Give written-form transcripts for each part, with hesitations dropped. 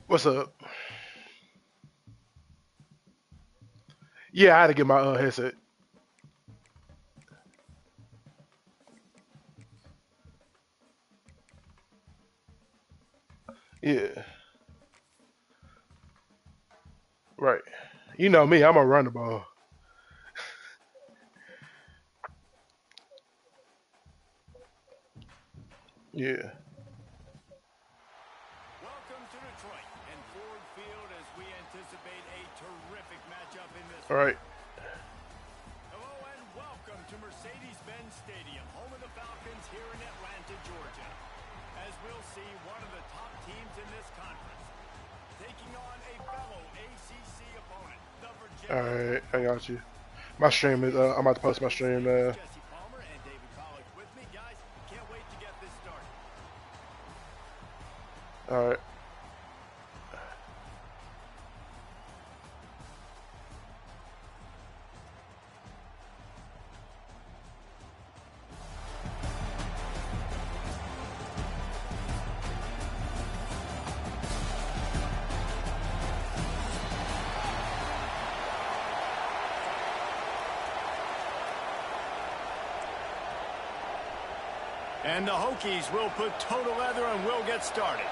What's up? Yeah, I had to get my headset. Yeah, right. You know me, I'm gonna run the ball. Yeah. Welcome to Detroit and Ford Field as we anticipate a terrific matchup in this All one. right. Hello and welcome to Mercedes-Benz Stadium, home of the Falcons here in Atlanta, Georgia. As we'll see, one of the top teams in this conference taking on a fellow ACC opponent, the All Virginia right. Tech I got Hokies. you. My stream is. I'm about to post my stream. Jesse Palmer and David Pollack with me, guys. Can't wait to get this started. All right. And the Hokies will put total leather and we'll get started.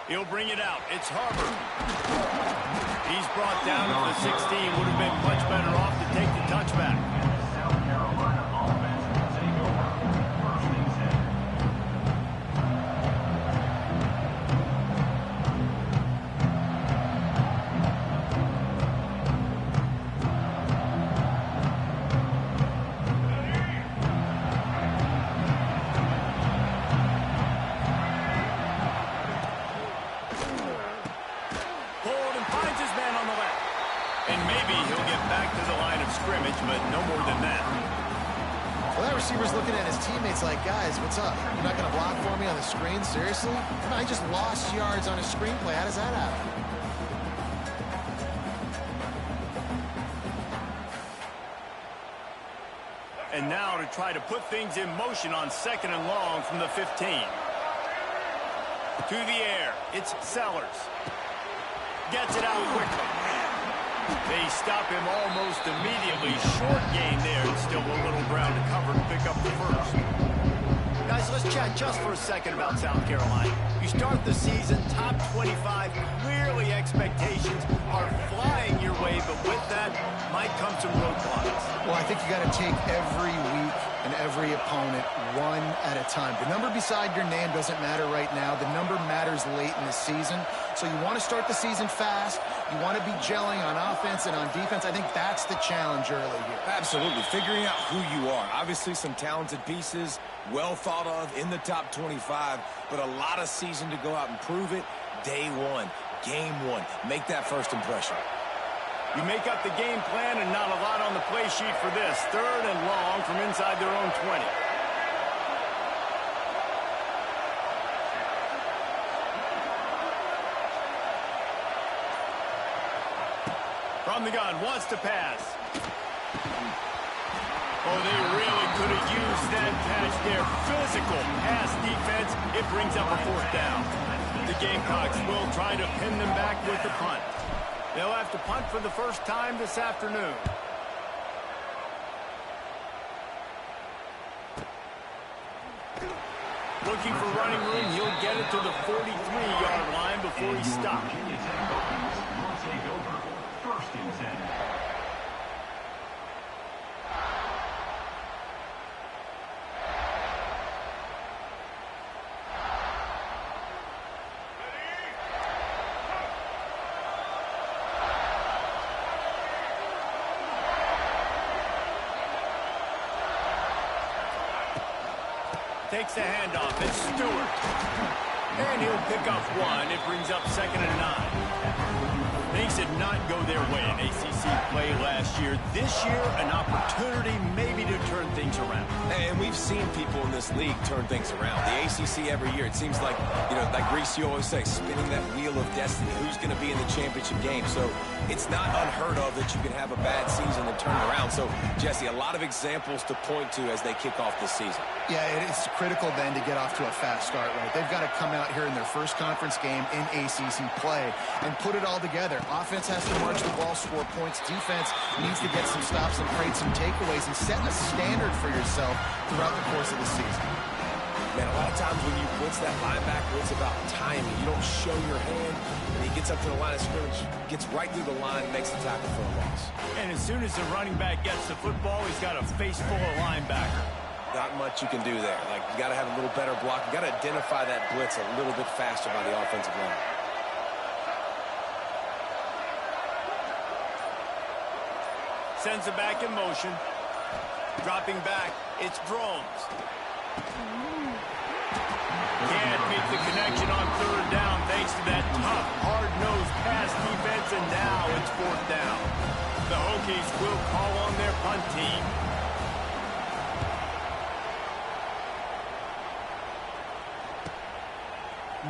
He'll bring it out. It's Harvard. He's brought down at the 16. Would have been much better off to take the touchback. But no more than that. Well, that receiver's looking at his teammates like, guys, what's up? You're not going to block for me on the screen? Seriously? Come on, I just lost yards on a screenplay. How does that happen? And now to try to put things in motion on 2nd and long from the 15. To the air. It's Sellers. Gets it out quickly. They stop him almost immediately. Short gain there. It's still a little ground to cover to pick up the first. Guys, let's chat just for a second about South Carolina. You start the season top 25. Clearly expectations are flying your way, but with that might come some roadblocks. Well, I think you got to take every week and every opponent one at a time. The number beside your name doesn't matter right now. The number matters late in the season. So you want to start the season fast. You want to be gelling on offense and on defense. I think that's the challenge early here. Absolutely. Figuring out who you are. Obviously some talented pieces, well thought of in the top 25, but a lot of season to go out and prove it. Day one, game one. Make that first impression. You make up the game plan and not a lot on the play sheet for this. 3rd and long from inside their own 20. From the gun, wants to pass. Oh, they really could have used that catch there. Physical pass defense. It brings up a 4th down. The Gamecocks will try to pin them back with the punt. They'll have to punt for the first time this afternoon. Looking for running room. He'll get it to the 43-yard line before he stops. First and 10. Takes the handoff. It's Stewart. And he'll pick up 1. It brings up 2nd and 9. Things did not go their way in ACC play last year. This year, an opportunity maybe to turn things around. And we've seen people in this league turn things around. The ACC every year, it seems like, like Greece, you always say, spinning that wheel of destiny. Who's going to be in the championship game? So it's not unheard of that you can have a bad season and turn it around. So, Jesse, a lot of examples to point to as they kick off this season. Yeah, it's critical then to get off to a fast start, right? They've got to come out here in their first conference game in ACC play and put it all together. Offense has to march the ball, score points. Defense needs to get some stops and create some takeaways and set a standard for yourself throughout the course of the season. Man, a lot of times when you blitz that linebacker, it's about timing. You don't show your hand, and he gets up to the line of scrimmage, gets right through the line, makes the tackle for a loss. And as soon as the running back gets the football, he's got a face full of linebacker. Not much you can do there. Like, you got to have a little better block. You got to identify that blitz a little bit faster by the offensive line. Sends it back in motion. Dropping back, it's Drones. Can't make the connection on third down thanks to that tough, hard-nosed pass defense, and now it's fourth down. The Hokies will call on their punt team.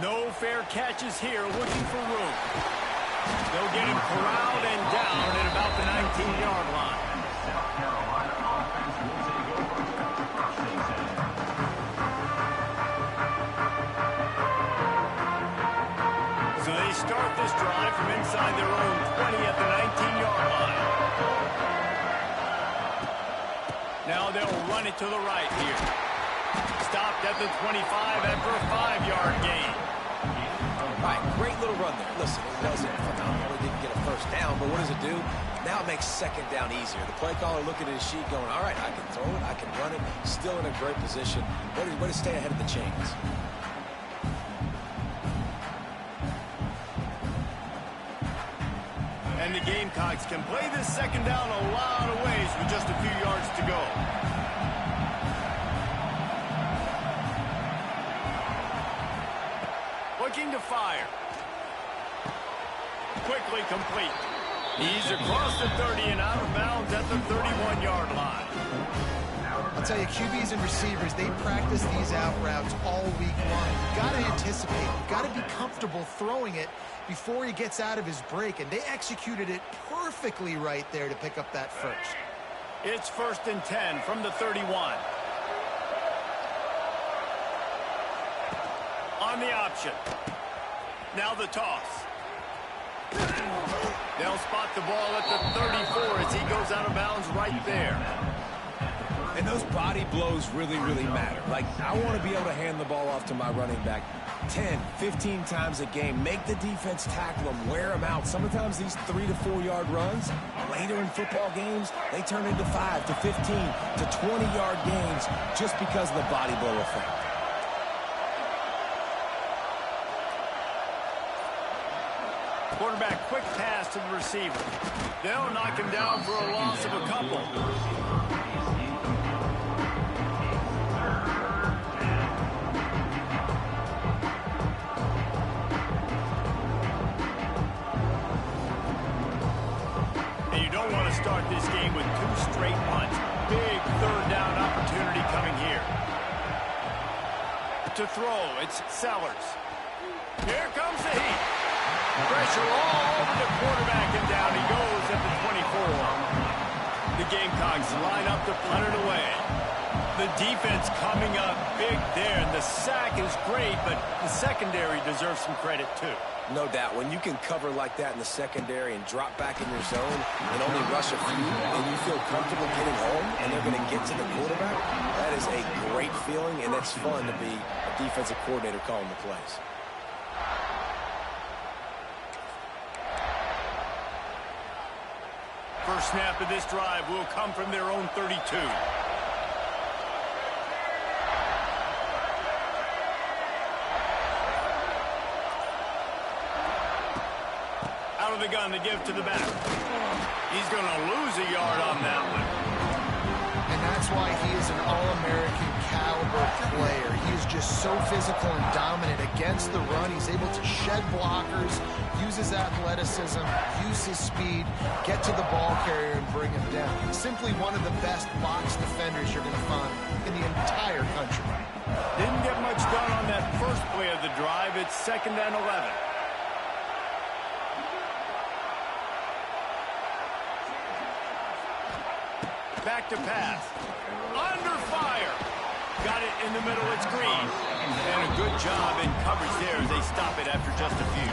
No fair catches here, looking for room. They'll get him corralled and down at about the 19-yard line. So they start this drive from inside their own 20 at the 19-yard line. Now they'll run it to the right here. Stopped at the 25 after a 5-yard gain. All right, great little run there. Listen, it wasn't phenomenal. He didn't get a first down, but what does it do? Now it makes second down easier. The play caller looking at his sheet going, all right, I can throw it, I can run it. Still in a great position. Way to stay ahead of the chains. And the Gamecocks can play this second down a lot of ways with just a few yards to go. Looking to fire. Quickly complete. He's across the 30 and out of bounds at the 31-yard line. I'll tell you, QBs and receivers, they practice these out routes all week long. You've got to anticipate. You've got to be comfortable throwing it before he gets out of his break, and they executed it perfectly right there to pick up that first. It's 1st and 10 from the 31. On the option. Now the toss. They'll spot the ball at the 34 as he goes out of bounds right there. And those body blows really, really matter. Like, I want to be able to hand the ball off to my running back 10, 15 times a game. Make the defense tackle them, wear them out. Sometimes these 3 to 4 yard runs, later in football games, they turn into 5 to 15 to 20-yard gains just because of the body blow effect. Quarterback quick pass to the receiver. They'll knock him down for a loss of a couple. And you don't want to start this game with 2 straight punts. Big third down opportunity coming here. To throw, it's Sellers. Here comes the heat. Pressure all over the quarterback, and down he goes at the 24. The Gamecocks line up to punt it away. The defense coming up big there, and the sack is great, but the secondary deserves some credit too. No doubt. When you can cover like that in the secondary and drop back in your zone and only rush a few, and you feel comfortable getting home, and they're going to get to the quarterback, that is a great feeling, and it's fun to be a defensive coordinator calling the plays. First snap of this drive will come from their own 32. Out of the gun to give to the back. He's going to lose a yard on that one. And that's That's why he is an All-American caliber player. He is just so physical and dominant against the run. He's able to shed blockers, use his athleticism, use his speed, get to the ball carrier and bring him down. Simply one of the best box defenders you're going to find in the entire country. Didn't get much done on that first play of the drive. It's 2nd and 11. Back to pass. Under fire. Got it in the middle. It's Green. And a good job in coverage there as they stop it after just a few.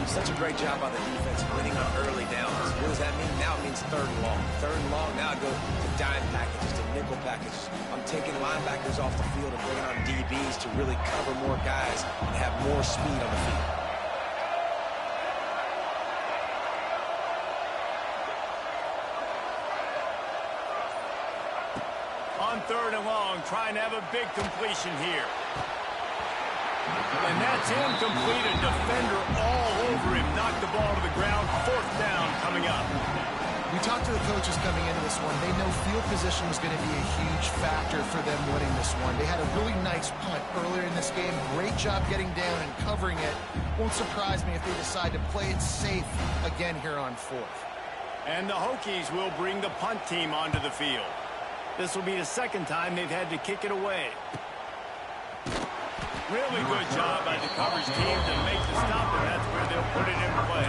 Such a great job by the defense winning on early downs. What does that mean? Now it means 3rd and long. 3rd and long, now I go to dime packages, to nickel packages. I'm taking linebackers off the field and bringing on DBs to really cover more guys and have more speed on the field. On 3rd and long, trying to have a big completion here. And that's incomplete. A defender all over him. Knocked the ball to the ground. 4th down coming up. We talked to the coaches coming into this one. They know field position was going to be a huge factor for them winning this one. They had a really nice punt earlier in this game. Great job getting down and covering it. Won't surprise me if they decide to play it safe again here on 4th. And the Hokies will bring the punt team onto the field. This will be the 2nd time they've had to kick it away. Really good job by the coverage team to make the stop, and that's where they'll put it in play.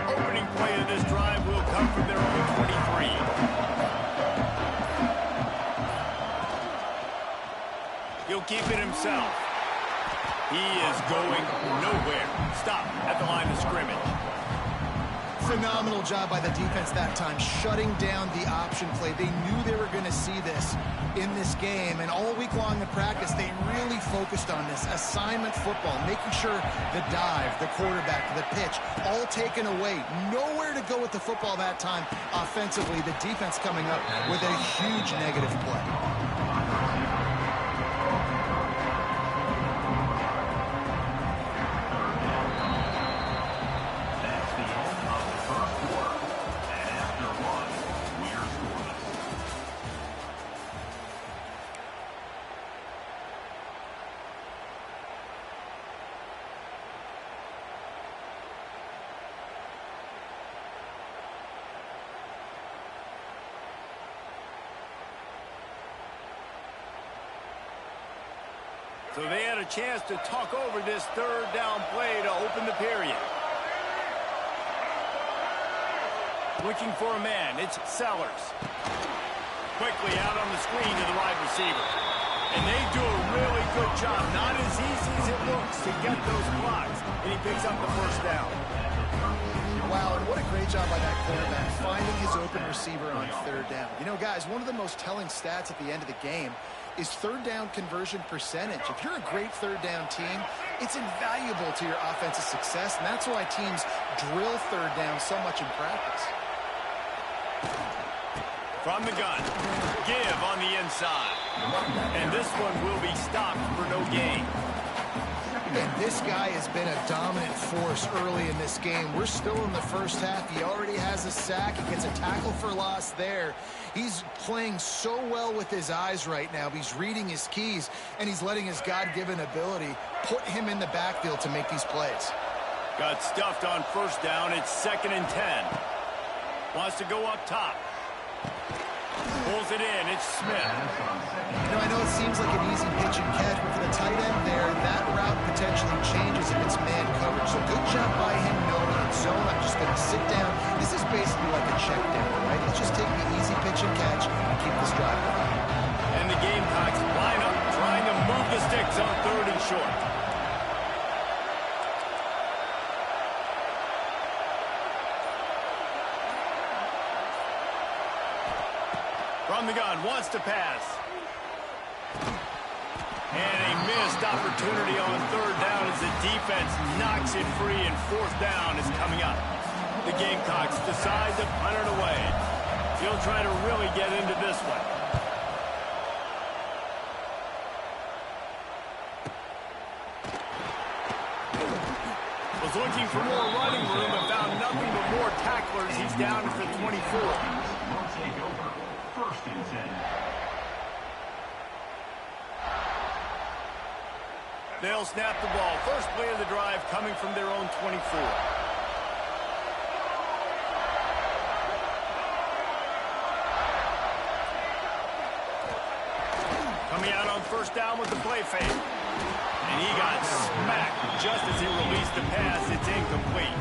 Opening play of this drive will come from their own 23. He'll keep it himself. He is going nowhere. Stop at the line of scrimmage. Phenomenal job by the defense that time, shutting down the option play. They knew they were going to see this in this game, and all week long in practice, they really focused on this assignment football, making sure the dive, the quarterback, the pitch, all taken away. Nowhere to go with the football that time offensively. The defense coming up with a huge negative play. So they had a chance to talk over this 3rd down play to open the period. Looking for a man, it's Sellers. Quickly out on the screen to the wide receiver. And they do a really good job, not as easy as it looks, to get those blocks. And he picks up the 1st down. Wow, and what a great job by that quarterback, finding his open receiver on 3rd down. You know, guys, one of the most telling stats at the end of the game is 3rd down conversion percentage. If you're a great 3rd down team, it's invaluable to your offensive success, and that's why teams drill 3rd down so much in practice. From the gun, give on the inside. And this one will be stopped for no gain. And this guy has been a dominant force early in this game. We're still in the first half. He already has a sack. He gets a tackle for loss there. He's playing so well with his eyes right now. He's reading his keys, and he's letting his God-given ability put him in the backfield to make these plays. Got stuffed on 1st down. It's 2nd and 10. Wants to go up top. Pulls it in. It's Smith. You know, I know it seems like an easy pitch and catch, but for the tight end there, that route potentially changes if it's man coverage. So good job by him knowing in zone, I'm just going to sit down. This is basically like a check down, right? Let's just take the easy pitch and catch and keep this drive going. And the Gamecocks line up, trying to move the sticks on 3rd and short. From the gun, wants to pass. And a missed opportunity on 3rd down as the defense knocks it free, and 4th down is coming up. The the Gamecocks decide to punt it away. He'll try to really get into this one. Was looking for more running room and found nothing but more tacklers. He's down at the 24. Will take over 1st and 10. They'll snap the ball. First play of the drive coming from their own 24. Coming out on first down with the play fake. And he got smacked just as he released the pass. It's incomplete.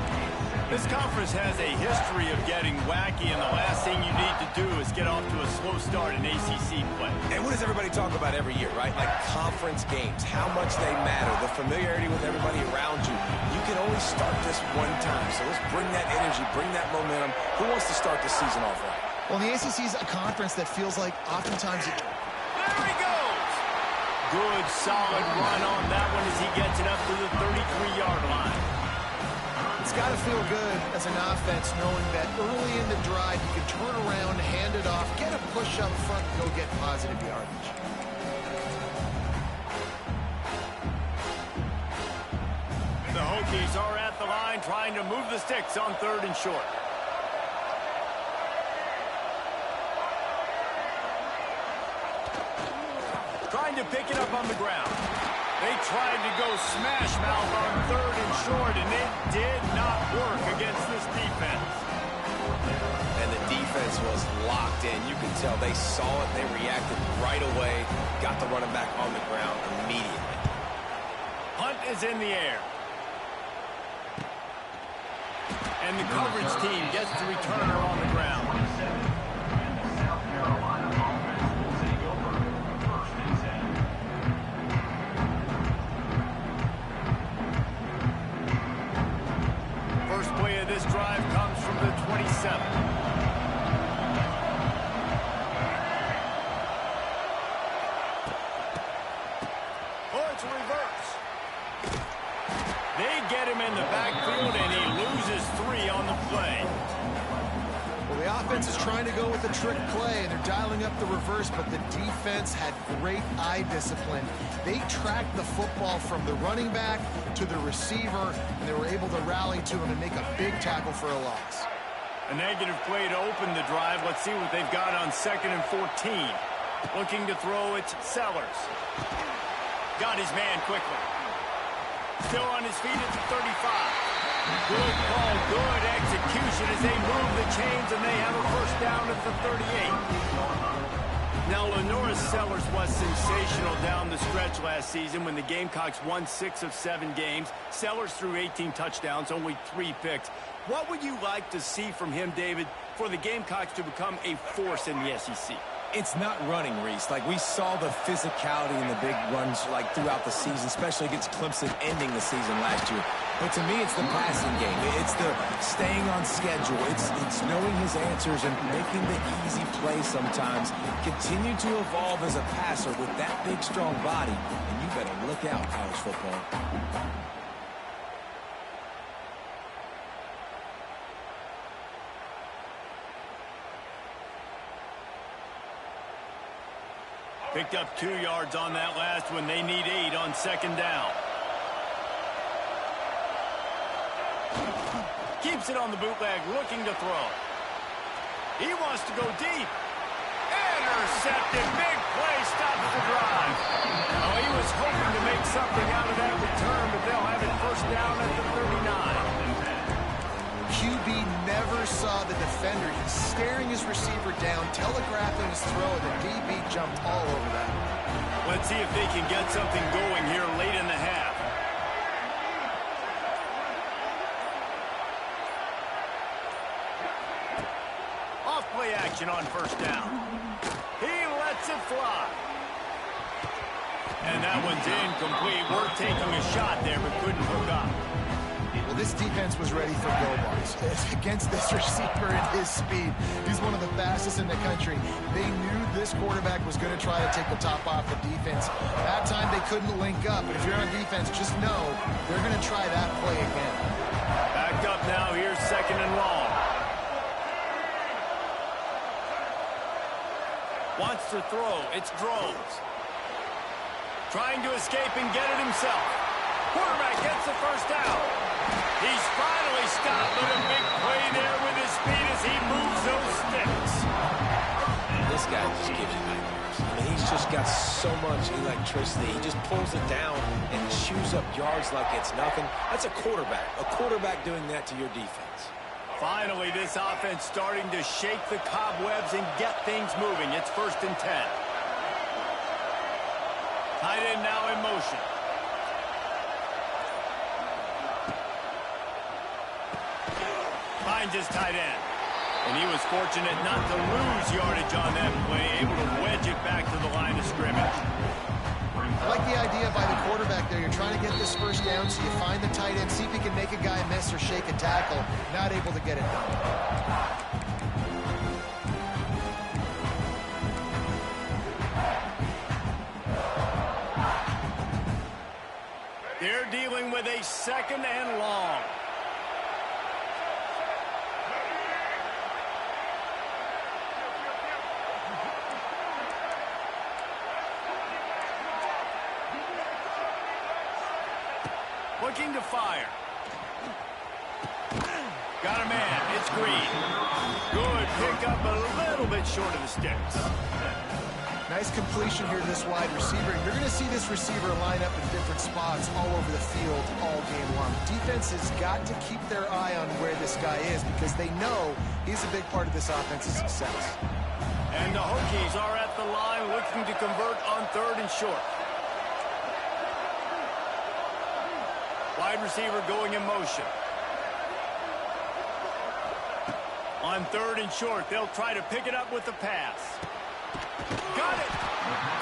This conference has a history of getting wacky, and the last thing you need to do is get off to a slow start in ACC play. And what does everybody talk about every year, right? Like conference games, how much they matter, the familiarity with everybody around you. You can only start this one time, so let's bring that energy, bring that momentum. Who wants to start the season off right? Well, the ACC is a conference that feels like oftentimes it... There he goes! Good, solid run on that one as he gets it up to the 33-yard line. It's got to feel good as an offense knowing that early in the drive you can turn around, hand it off, get a push up front, and go get positive yardage. The Hokies are at the line trying to move the sticks on 3rd and short. Trying to pick it up on the ground. They tried to go smash mouth on 3rd and short, and it did not work against this defense. And the defense was locked in. You can tell they saw it. They reacted right away. Got the running back on the ground immediately. Hunt is in the air. And the coverage team gets the returner on the ground. And the South Carolina offense will take over 1st and 10. First play of this drive comes from the 27. Get him in the backfield, and he loses 3 on the play. Well, the offense is trying to go with a trick play, and they're dialing up the reverse, but the defense had great eye discipline. They tracked the football from the running back to the receiver, and they were able to rally to him and make a big tackle for a loss. A negative play to open the drive. Let's see what they've got on 2nd and 14. Looking to throw, it's Sellers. Got his man quickly. Still on his feet at the 35. Good call, good execution as they move the chains, and they have a first down at the 38. Now, Lenoris Sellers was sensational down the stretch last season when the Gamecocks won 6 of 7 games. Sellers threw 18 touchdowns, only 3 picks. What would you like to see from him, David, for the Gamecocks to become a force in the SEC? It's not running, Reese. Like, we saw the physicality in the big runs, like, throughout the season, especially against Clemson ending the season last year. But to me, it's the passing game. It's the staying on schedule. It's knowing his answers and making the easy play sometimes. Continue to evolve as a passer with that big, strong body, and you better look out, college football. Picked up 2 yards on that last one. They need 8 on 2nd down. Keeps it on the bootleg, looking to throw. He wants to go deep. Intercepted. Big play, stops the drive. Oh, he was hoping to make something out of that return, but they'll have it first down at the 39. QB never saw the defender. He's staring his receiver down, telegraphing his throw, and the DB jumped all over that. Let's see if they can get something going here late in the half. Off play action on first down. He lets it fly. And that one's incomplete. We're taking a shot there, but couldn't hook up. Well, this defense was ready for go bars. Against this receiver and his speed, he's one of the fastest in the country. They knew this quarterback was going to try to take the top off the defense. That time they couldn't link up, but if you're on defense, just know they're going to try that play again. Backed up now, here's 2nd and long. Wants to throw. It's Drones. Trying to escape and get it himself. Quarterback gets the first down. He's finally stopped with a big play there with his speed as he moves those sticks. This guy just gives you nightmares. I mean, he's just got so much electricity. He just pulls it down and chews up yards like it's nothing. That's a quarterback. A quarterback doing that to your defense. Finally, this offense starting to shake the cobwebs and get things moving. It's 1st and 10. Tight end now in motion. Finds his tight end. And he was fortunate not to lose yardage on that play, able to wedge it back to the line of scrimmage. I like the idea by the quarterback there. You're trying to get this first down, so you find the tight end, see if he can make a guy miss or shake a tackle. Not able to get it done. They're dealing with a 2nd and long. Looking to fire. Got a man. It's Green. Good pickup, a little bit short of the sticks. Nice completion here to this wide receiver. And you're going to see this receiver line up in different spots all over the field all game long. Defense has got to keep their eye on where this guy is because they know he's a big part of this offense's success. And the Hokies are at the line looking to convert on 3rd and short. Wide receiver going in motion. On 3rd and short, they'll try to pick it up with the pass. Got it.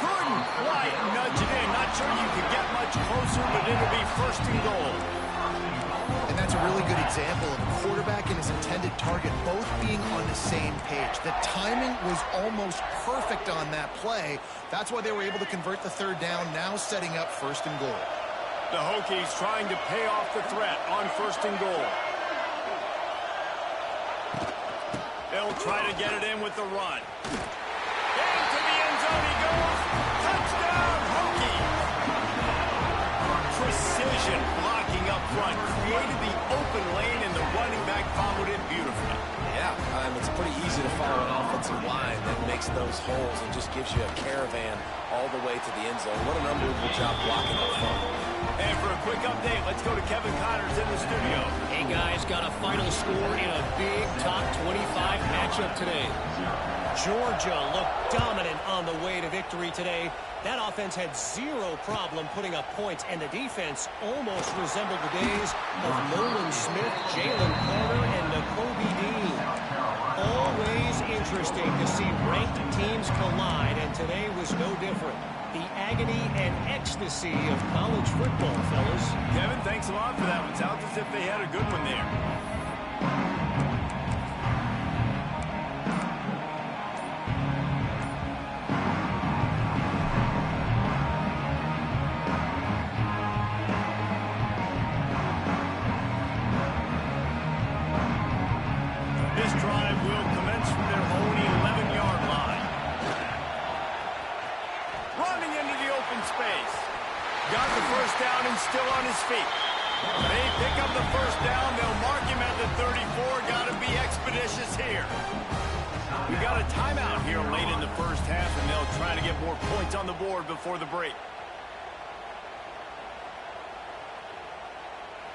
Couldn't quite nudge it in. Not sure you could get much closer, but it'll be 1st and goal. And that's a really good example of a quarterback and his intended target both being on the same page. The timing was almost perfect on that play. That's why they were able to convert the 3rd down, now setting up 1st and goal. The Hokies trying to pay off the threat on 1st and goal. They'll try to get it in with the run. Into the end zone he goes. Touchdown, Hokies! Precision blocking up front. Created the open lane and the running back followed it beautifully. Yeah, it's pretty easy to follow an offensive line that makes those holes and just gives you a caravan all the way to the end zone. What an unbelievable job blocking up front. And for a quick update, let's go to Kevin Connors in the studio. Hey, guys, got a final score in a big top 25 matchup today. Georgia looked dominant on the way to victory today. That offense had zero problem putting up points, and the defense almost resembled the days of Nolan Smith, Jalen Carter, and Nakobe Dean. Always interesting to see ranked teams collide, and today was no different. The agony and ecstasy of college football, fellas. Kevin, thanks a lot for that one. Sounds as if they had a good one there. This drive will commence from their own 11-yard line. Running into the open space. Got the first down and still on his feet. They pick up the first down. They'll mark him at the 34. Got to be expeditious here. We got a timeout here late in the first half, and they'll try to get more points on the board before the break.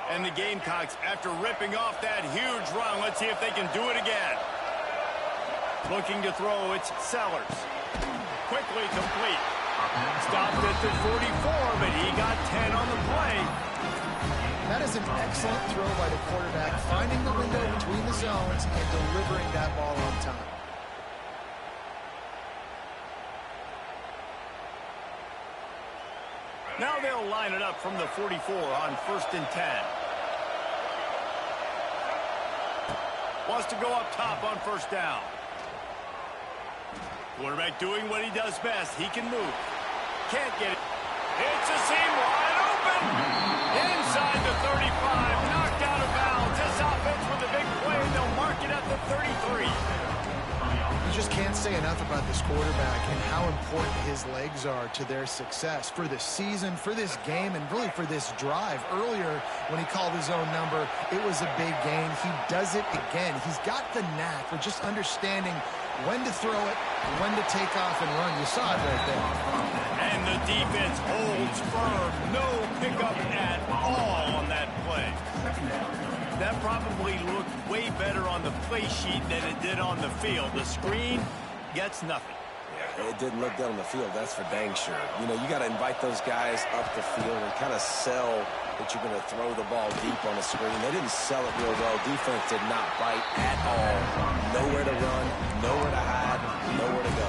And the Gamecocks, after ripping off that huge run, let's see if they can do it again. Looking to throw, it's Sellers. Quickly complete. Stopped at the 44, but he got 10 on the play. That is an excellent throw by the quarterback, finding the window between the zones and delivering that ball on time. Now they'll line it up from the 44 on 1st and 10. Wants to go up top on 1st down. Quarterback doing what he does best. He can move. Can't get it. It's a seam wide open. Inside the 35. Knocked out of bounds. This offense with a big play. They'll mark it at the 33. You just can't can't say enough about this quarterback and how important his legs are to their success for the season, for this game, and really for this drive. Earlier, when he called his own number, it was a big gain. He does it again. He's got the knack for just understanding when to throw it, when to take off and run. You saw it right there. And the defense holds firm. No pickup at all on that play. That probably looked way better on the play sheet than it did on the field. The screen gets nothing. Yeah, it didn't look good on the field, that's for dang sure. You know, you got to invite those guys up the field and kind of sell that you're going to throw the ball deep on the screen. They didn't sell it real well. Defense did not bite at all. Nowhere to run, nowhere to hide, nowhere to go.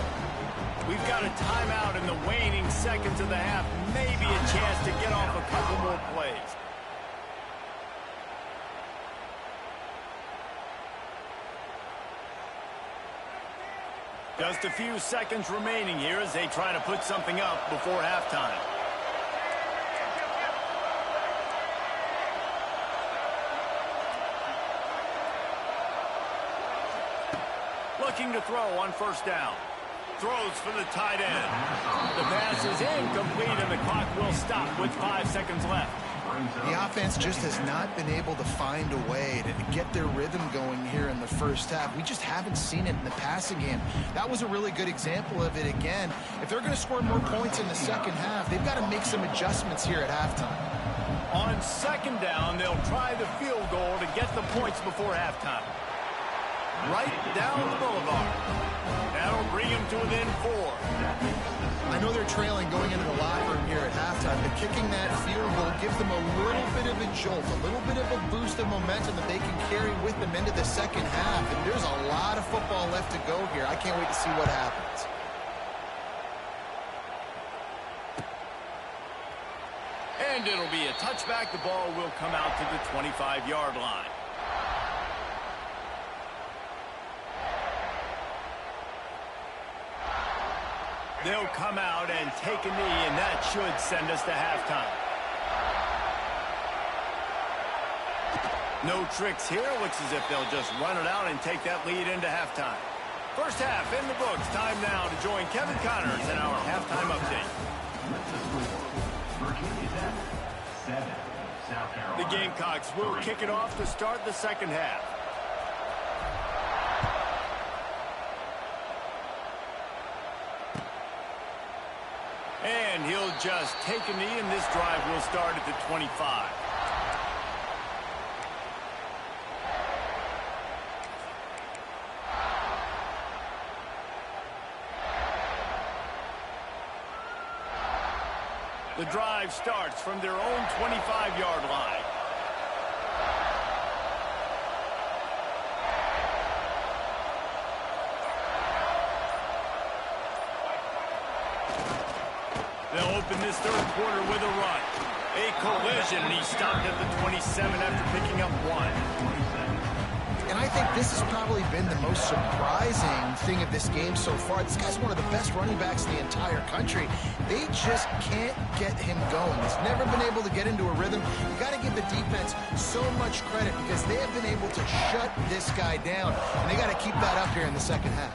We've got a timeout in the waning seconds of the half. Maybe a chance to get off a couple more plays. Just a few seconds remaining here as they try to put something up before halftime. Looking to throw on first down. Throws for the tight end. The pass is incomplete and the clock will stop with 5 seconds left. The offense just has not been able to find a way to get their rhythm going here in the first half. We just haven't seen it in the passing game. That was a really good example of it again. If they're going to score more points in the second half, they've got to make some adjustments here at halftime. On second down, they'll try the field goal to get the points before halftime. Right down the boulevard. That'll bring him to within 4. I know they're trailing going into the locker room here at halftime, but kicking that field goal gives them a little bit of a jolt, a little bit of a boost of momentum that they can carry with them into the second half. And there's a lot of football left to go here. I can't wait to see what happens. And it'll be a touchback. The ball will come out to the 25-yard line. They'll come out and take a knee, and that should send us to halftime. No tricks here. Looks as if they'll just run it out and take that lead into halftime. First half in the books. Time now to join Kevin Connors in our halftime update. Virginia Tech, 7, South Carolina. The Gamecocks will kick it off to start the second half. And he'll just take a knee, and this drive will start at the 25. The drive starts from their own 25-yard line. They'll open this third quarter with a run. A collision, and he stopped at the 27 after picking up 1. And I think this has probably been the most surprising thing of this game so far. This guy's one of the best running backs in the entire country. They just can't get him going. He's never been able to get into a rhythm. You got to give the defense so much credit because they have been able to shut this guy down. And they got to keep that up here in the second half.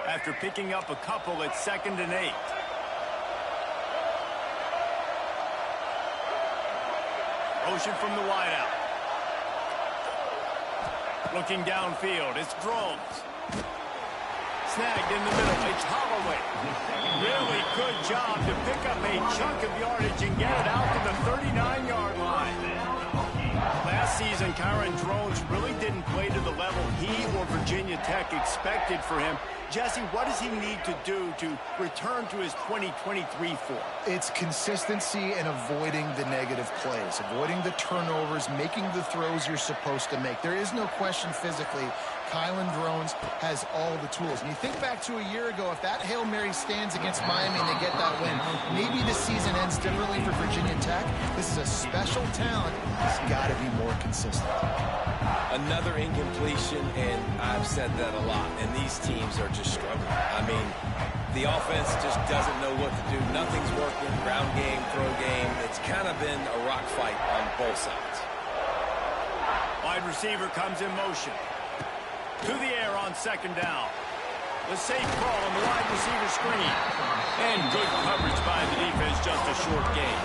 After picking up a couple at 2nd and 8. Motion from the wideout. Looking downfield, it's Drones. Snagged in the middle, it's Holloway. Really good job to pick up a chunk of yardage and get it out to the 39-yard line. Last season, Kyron Drones really didn't play to the level he or Virginia Tech expected for him. Jesse, what does he need to do to return to his 2023 form? It's consistency and avoiding the negative plays, avoiding the turnovers, making the throws you're supposed to make. There is no question physically, Kyron Drones has all the tools. And you think back to a year ago, if that Hail Mary stands against Miami and they get that win, maybe the season ends differently for Virginia Tech. This is a special talent. He's got to be more consistent. Another incompletion, and I've said that a lot, and these teams are just struggling. I mean, the offense just doesn't know what to do. Nothing's working. Ground game, throw game. It's kind of been a rock fight on both sides. Wide receiver comes in motion. To the air on second down. The safe call on the wide receiver screen. And good coverage by the defense, just a short gain.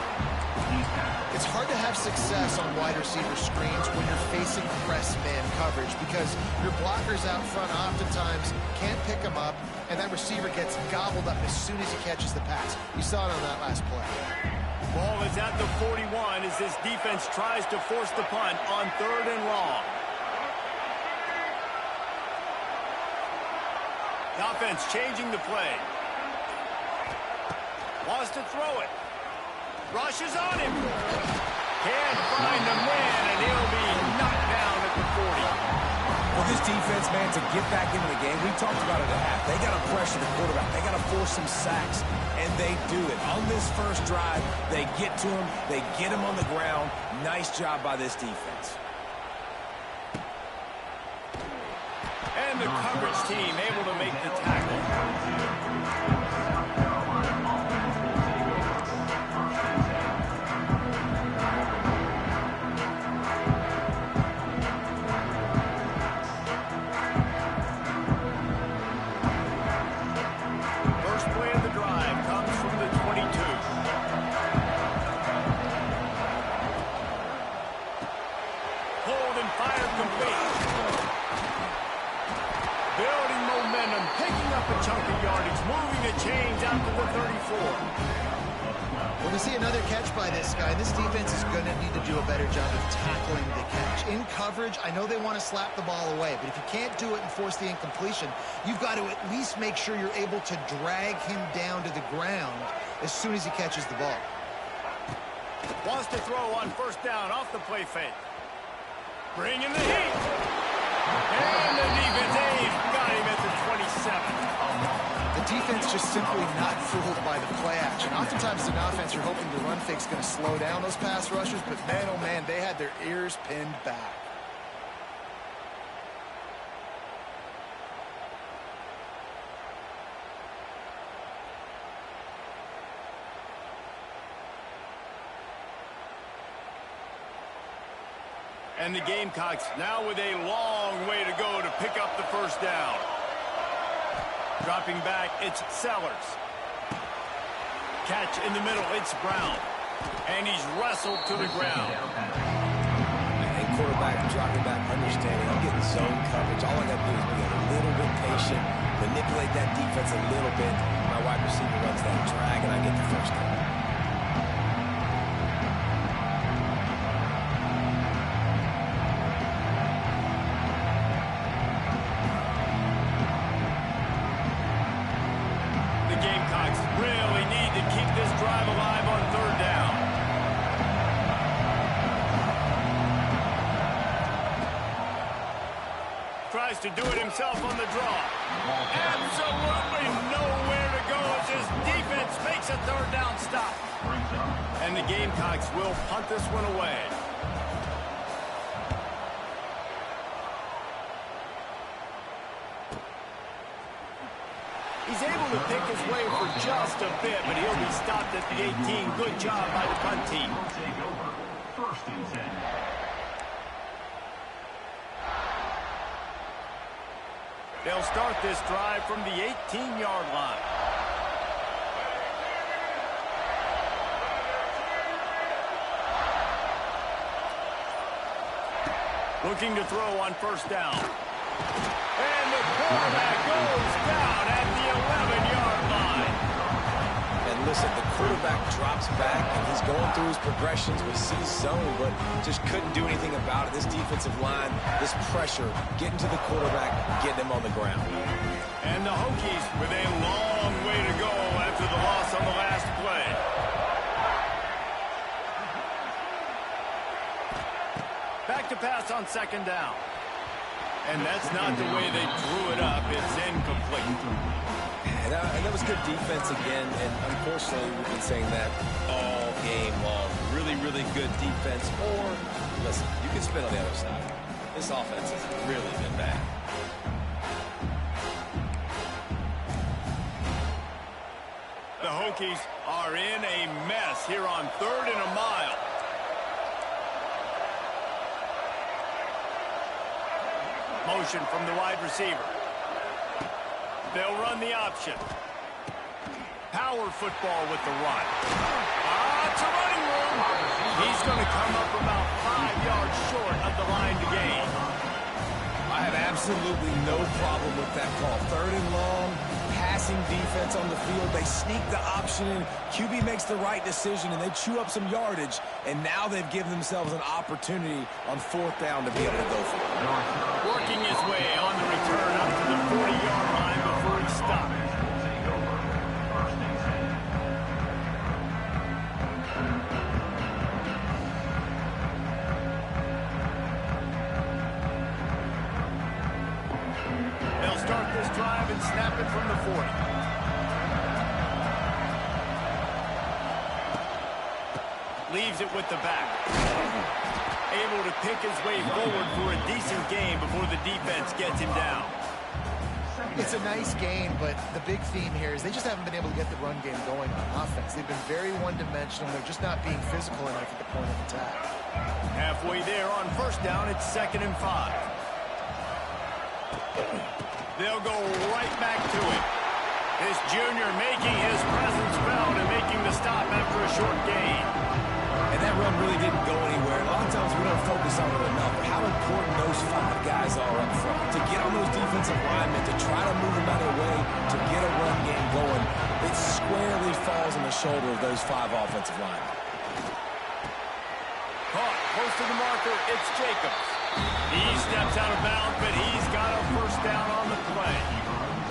It's hard to have success on wide receiver screens when you're facing press man coverage because your blockers out front oftentimes can't pick them up, and that receiver gets gobbled up as soon as he catches the pass. We saw it on that last play. Ball is at the 41 as this defense tries to force the punt on 3rd and long. The offense changing the play. Wants to throw it. Rushes on him. Can't find the man, and he'll be knocked down at the 40. For this defense, man, to get back into the game, we talked about it at half. They got to pressure the quarterback. They got to force some sacks, and they do it. On this first drive, they get to him. They get him on the ground. Nice job by this defense. And the coverage team able to make the tackle. First play of the drive comes from the 22. Hold and fire complete. Building momentum, picking up a chunk of yardage, moving the chains out to the 34. When we see another catch by this guy, this defense is going to need to do a better job of tackling the catch. In coverage, I know they want to slap the ball away, but if you can't do it and force the incompletion, you've got to at least make sure you're able to drag him down to the ground as soon as he catches the ball. Wants to throw on first down off the play fake. Bringing the heat. And the defense got him at the 27. The defense just simply not fooled by the play action. Oftentimes as an offense, you're hoping the run fake's going to slow down those pass rushers, but man, oh man, they had their ears pinned back. And the Gamecocks now with a long way to go to pick up the first down. Dropping back, it's Sellers. Catch in the middle, it's Brown. And he's wrestled to the ground. And quarterback dropping back, understanding I'm getting zone coverage. All I got to do is be a little bit patient, manipulate that defense a little bit. My wide receiver runs that drag, and I get the first down. Really need to keep this drive alive on 3rd down. Tries to do it himself on the draw. Absolutely nowhere to go as his defense makes a 3rd down stop. And the Gamecocks will punt this one away. He's able to pick his way for just a bit, but he'll be stopped at the 18. Good job by the punt team. Take over. 1st and 10. They'll start this drive from the 18-yard line. Looking to throw on first down. And the quarterback goes down at the 11-yard line. And listen, the quarterback drops back, and he's going through his progressions. We see zone, but just couldn't do anything about it. This defensive line, this pressure, getting to the quarterback, getting him on the ground. And the Hokies with a long way to go after the loss on the last play. Back to pass on 2nd down. And that's not the way they drew it up. It's incomplete. And that was good defense again, and unfortunately, we've been saying that all game long. Really, really good defense. Or, listen, you can spin on the other side. This offense has really been bad. The Hokies are in a mess here on 3rd and a mile. motion from the wide receiver. They'll run the option. Power football with the run. It's a running room. He's going to come up about 5 yards short of the line to gain. I have absolutely no problem with that call. 3rd and long, passing defense on the field. They sneak the option in. QB makes the right decision, and they chew up some yardage. And now they've given themselves an opportunity on 4th down to be able to go for it. Working his way on the return up to the 40-yard line before he stopped. Drive and snap it from the 40. Leaves it with the back. Able to pick his way forward for a decent gain before the defense gets him down. It's a nice gain, but the big theme here is they just haven't been able to get the run game going on offense. They've been very one-dimensional. They're just not being physical enough at the point of attack. Halfway there on 1st down, it's 2nd and 5. They'll go right back to it. This junior making his presence felt and making the stop after a short gain. And that run really didn't go anywhere. A lot of times we don't focus on it enough, but how important those 5 guys are up front. To get on those defensive linemen, to try to move them out of the way, to get a run game going, it squarely falls on the shoulder of those 5 offensive linemen. Caught close to the marker, it's Jacobs. He steps out of bounds, but he's got a 1st down on the play.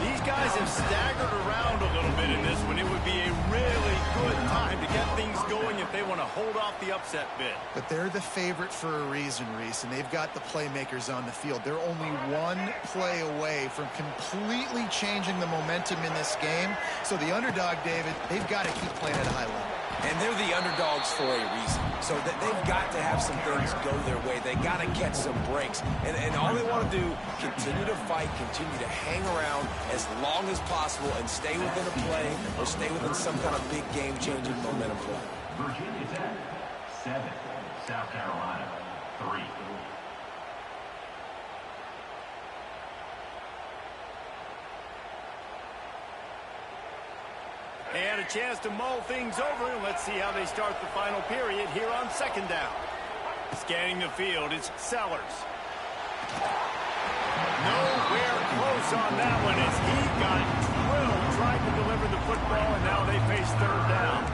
These guys have staggered around a little bit in this one. It would be a really good time to get things going if they want to hold off the upset bid. But they're the favorite for a reason, Reese, and they've got the playmakers on the field. They're only 1 play away from completely changing the momentum in this game. So the underdog, David, they've got to keep playing at a high level. And they're the underdogs for a reason. So that they've got to have some things go their way. They got to catch some breaks. And all they want to do, continue to fight, continue to hang around as long as possible and stay within a play or stay within some kind of big game-changing momentum play. Virginia Tech, 7. South Carolina, 3. They had a chance to mull things over, and let's see how they start the final period here on 2nd down. Scanning the field, it's Sellers. Nowhere close on that one as he got drilled trying to deliver the football, and now they face 3rd down.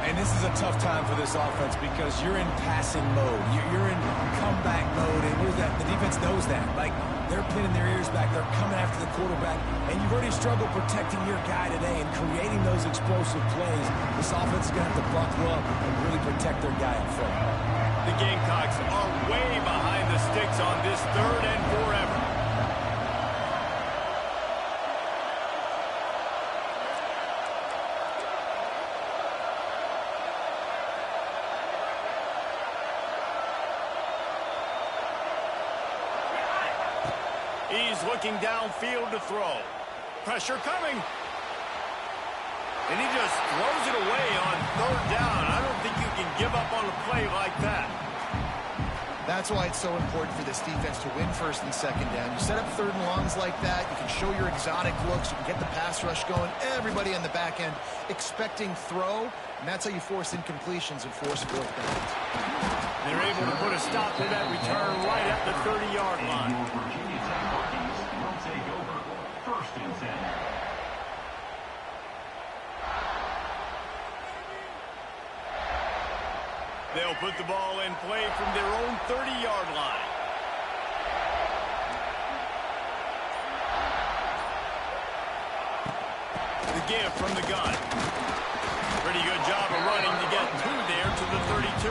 And this is a tough time for this offense because you're in passing mode. You're in comeback mode, and the defense knows that. Like, they're pinning their ears back. They're coming after the quarterback, and you've already struggled protecting your guy today and creating those explosive plays. This offense is going to have to buckle up and really protect their guy up front. The Gamecocks are way behind the sticks on this 3rd and forever. He's looking downfield to throw. Pressure coming. And he just throws it away on 3rd down. I don't think you can give up on a play like that. That's why it's so important for this defense to win 1st and 2nd down. You set up 3rd and longs like that. You can show your exotic looks. You can get the pass rush going. Everybody on the back end expecting throw. And that's how you force incompletions and force 4th downs. They're able to put a stop to that return right at the 30-yard line. Your Virginia Tech Buckeyes will take over 1st and 10. They'll put the ball in play from their own 30-yard line. The give from the gun. Pretty good job of running to get 2 there to the 32.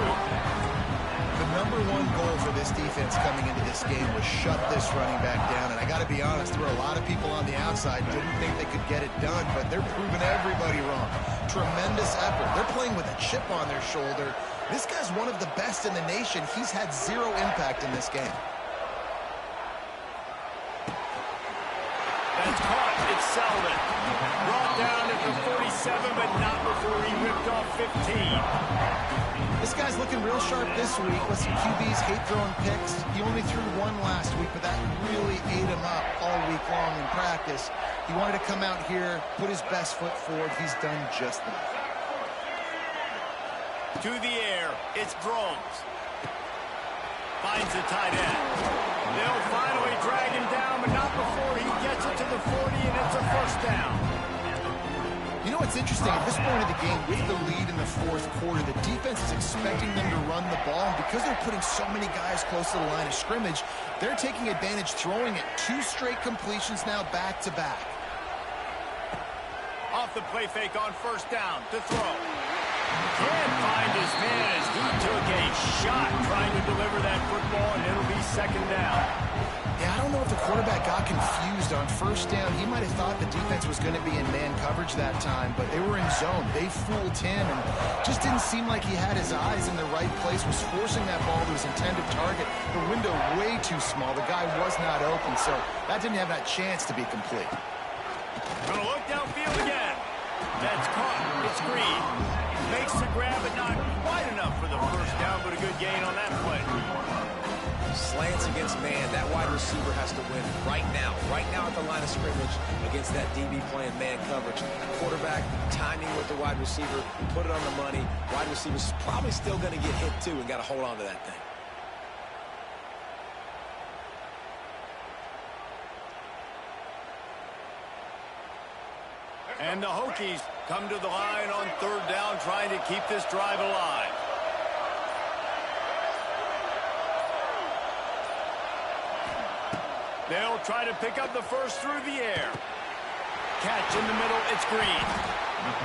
The number 1 goal for this defense coming into this game was shut this running back down. And I got to be honest, there were a lot of people on the outside who didn't think they could get it done, but they're proving everybody wrong. Tremendous effort. They're playing with a chip on their shoulder. This guy's one of the best in the nation. He's had 0 impact in this game. That's caught. It's Selden. Brought down at the 47, but not before he ripped off 15. This guy's looking real sharp this week. Listen, QBs hate throwing picks. He only threw one last week, but that really ate him up all week long in practice. He wanted to come out here, put his best foot forward. He's done just that. To the air, it's Groves. Finds the tight end. They'll finally drag him down, but not before he gets it to the 40, and it's a first down. You know what's interesting? At this point of the game, with the lead in the fourth quarter, the defense is expecting them to run the ball. And because they're putting so many guys close to the line of scrimmage, they're taking advantage, throwing it 2 straight completions now back-to-back. Off the play fake on first down to throw. Can't find his man as he took a shot trying to deliver that football, and it'll be second down. Yeah, I don't know if the quarterback got confused on first down. He might have thought the defense was going to be in man coverage that time, but they were in zone. They fooled him and just didn't seem like he had his eyes in the right place, was forcing that ball to his intended target. The window way too small. The guy was not open, so that didn't have that chance to be complete. Gonna look downfield again. That's caught. It's Green. Makes the grab, but not quite enough for the first down, but a good gain on that play. Slants against man. That wide receiver has to win right now at the line of scrimmage against that DB playing man coverage. Quarterback timing with the wide receiver, put it on the money. Wide receiver's probably still going to get hit too and got to hold on to that thing. And the Hokies come to the line on third down, trying to keep this drive alive. They'll try to pick up the first through the air. Catch in the middle, it's Green.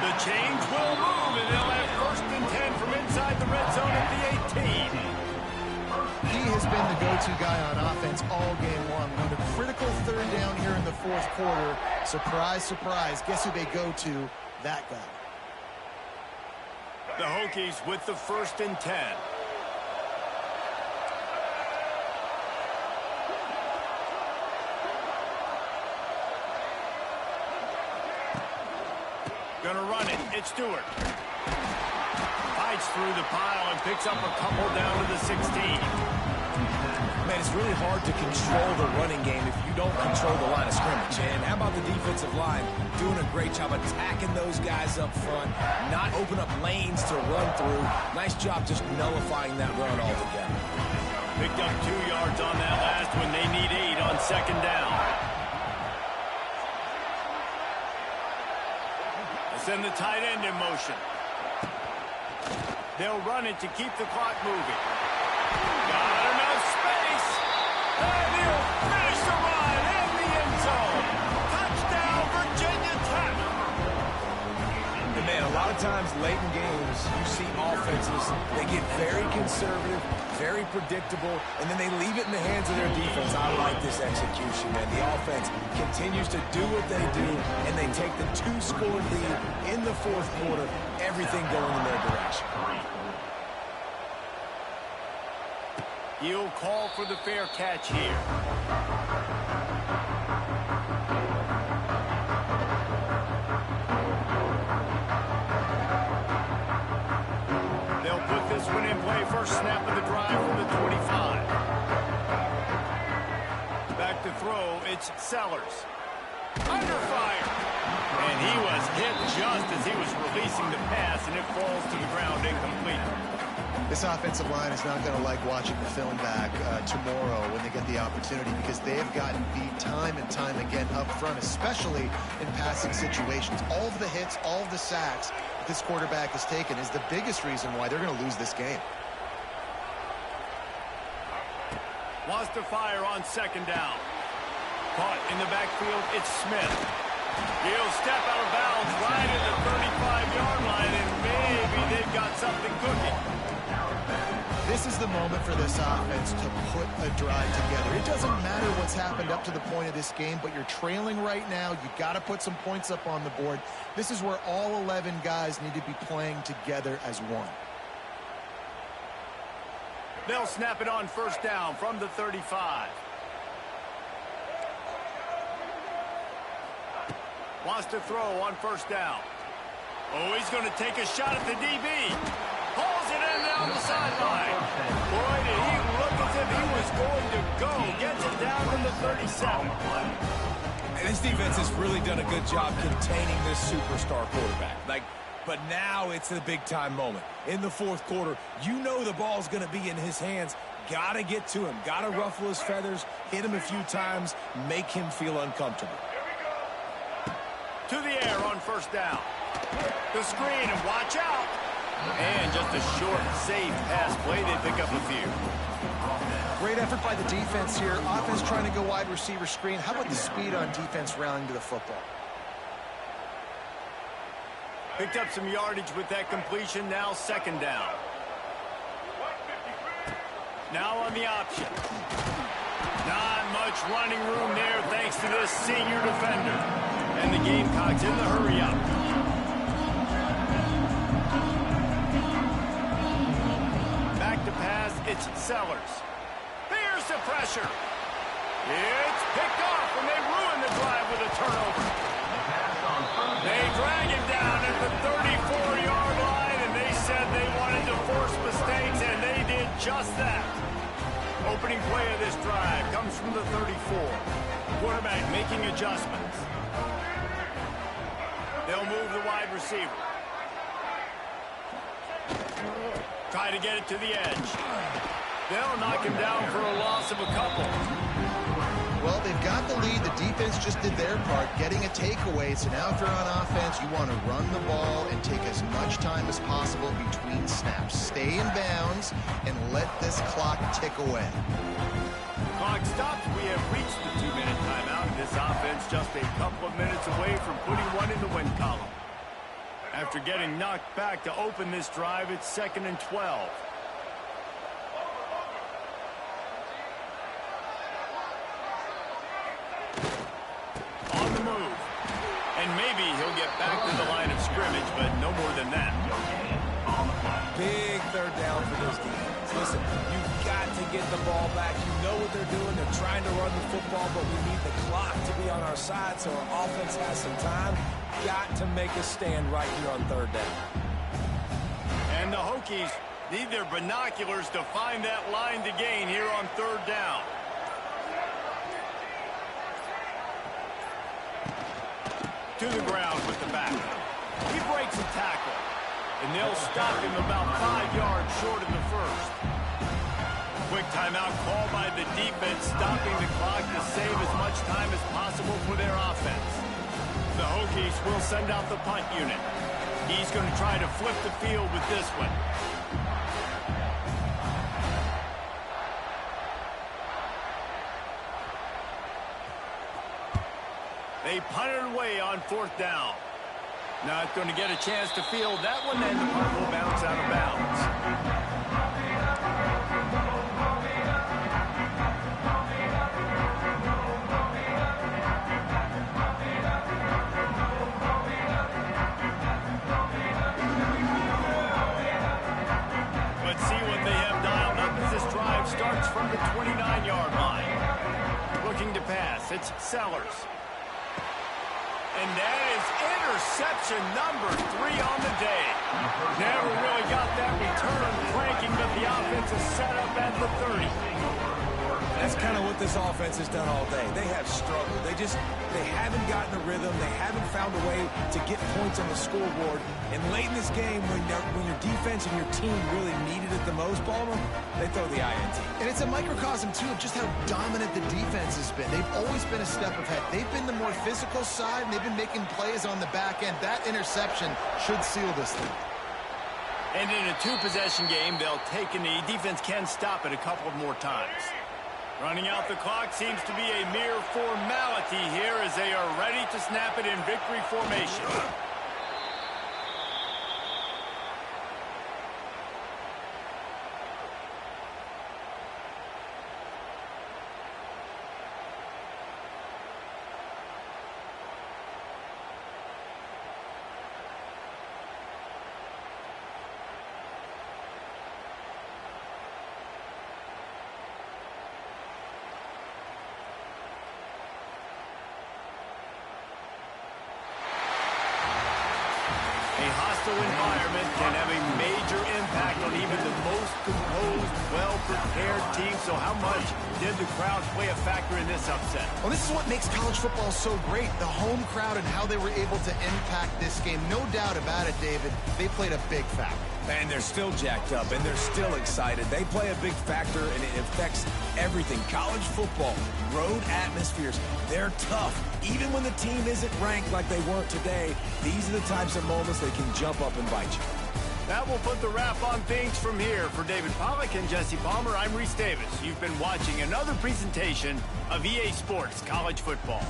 The change will move, and they'll have first and 10 from inside the red zone at the 18. He has been the go-to guy on offense all game long. On the critical third down here in the fourth quarter, surprise, surprise, guess who they go to? That guy. The Hokies with the first and 10. Gonna run it. It's Stewart. Fights through the pile and picks up a couple down to the 16. Man, it's really hard to control the running game if you don't control the line of scrimmage. And how about the defensive line doing a great job attacking those guys up front, not open up lanes to run through. Nice job just nullifying that run altogether. Picked up 2 yards on that last one. They need 8 on second down. Send the tight end in motion. They'll run it to keep the clock moving. Got enough space. And he'll finish the run in the end zone. Touchdown, Virginia Tech. And man, a lot of times late in games, you see offenses, they get very conservative, very predictable, and then they leave it in the hands of their defense. I like this execution, man. The offense continues to do what they do, and they take the 2-score lead in the fourth quarter, everything going in their direction. He'll call for the fair catch here. They'll put this one in play. First snap of the drive from the 25. Back to throw, it's Sellers. Under fire. And he was hit just as he was releasing the pass, and it falls to the ground incomplete. This offensive line is not going to like watching the film back tomorrow when they get the opportunity, because they have gotten beat time and time again up front, especially in passing situations. All of the hits, all of the sacks that this quarterback has taken is the biggest reason why they're going to lose this game. Wants to fire on second down. Caught in the backfield, it's Smith. He'll step out of bounds right at the 35-yard line, and maybe they've got something cooking. This is the moment for this offense to put a drive together. It doesn't matter what's happened up to the point of this game, but you're trailing right now. You got to put some points up on the board. This is where all 11 guys need to be playing together as one. They'll snap it on first down from the 35. Wants to throw on first down. Oh, he's going to take a shot at the DB. Pulls it in there. down the sideline. Boy, did he look as if he was going to go. Gets it down to the 37. And this defense has really done a good job containing this superstar quarterback. But now it's the big-time moment. In the fourth quarter, you know the ball's going to be in his hands. Got to get to him. Got to ruffle his feathers, hit him a few times, make him feel uncomfortable. To the air on first down. The screen, and watch out. And just a short, safe pass play. They pick up a few. Great effort by the defense here. Offense trying to go wide receiver screen. How about the speed on defense rallying to the football? Picked up some yardage with that completion. Now second down. Now on the option. Not much running room there thanks to this senior defender. And the Gamecocks in the hurry up. Back to pass, it's Sellers. There's the pressure. It's picked off, and they ruin the drive with a turnover. They drag him down at the 34-yard line, and they said they wanted to force mistakes, and they did just that. Opening play of this drive comes from the 34. Quarterback making adjustments. They'll move the wide receiver. Try to get it to the edge. They'll knock him down for a loss of a couple. Well, they've got the lead. The defense just did their part, getting a takeaway. So now if you're on offense, you want to run the ball and take as much time as possible between snaps. Stay in bounds and let this clock tick away. Clock stops. We have reached the 2-minute timeout. This offense just a couple of minutes away from putting one in the win column. After getting knocked back to open this drive, it's 2nd and 12. On the move. And maybe he'll get back to the line of scrimmage, but no more than that. Big third down for this defense. Listen, you've got to get the ball back. You know what they're doing. They're trying to run the football, but we need the clock to be on our side so our offense has some time. Got to make a stand right here on third down. And the Hokies need their binoculars to find that line to gain here on third down. To the ground with the back. He breaks a tackle. And they'll stop him about 5 yards short of the first. Quick timeout called by the defense, stopping the clock to save as much time as possible for their offense. The Hokies will send out the punt unit. He's going to try to flip the field with this one. They punted away on fourth down. Not going to get a chance to field that one, and the punt will bounce out of bounds. Let's see what they have dialed up as this drive starts from the 29-yard line. Looking to pass, it's Sellers. And that is interception number 3 on the day. Never really got that return cranking, but the offense is set up at the 30. That's kind of what this offense has done all day. They have struggled. They haven't gotten a rhythm. They haven't found a way to get points on the scoreboard. And late in this game, when your defense and your team really needed it the most, Palmer, they throw the INT. And it's a microcosm, too, of just how dominant the defense has been. They've always been a step ahead. They've been the more physical side, and they've been making plays on the back end. That interception should seal this thing. And in a two-possession game, they'll take a knee. Defense can stop it a couple more times. Running out the clock seems to be a mere formality here as they are ready to snap it in victory formation. hostile environment can have a major impact on even the most composed, well-prepared team. So how much did the crowd play a factor in this upset? Well, this is what makes college football so great, the home crowd and how they were able to impact this game. No doubt about it, David, they played a big factor. And they're still jacked up, and they're still excited. They play a big factor, and it affects everything. College football, road atmospheres, they're tough. Even when the team isn't ranked like they weren't today, these are the types of moments they can jump up and bite you. That will put the wrap on things from here. For David Pollack and Jesse Palmer, I'm Reese Davis. You've been watching another presentation of EA Sports College Football.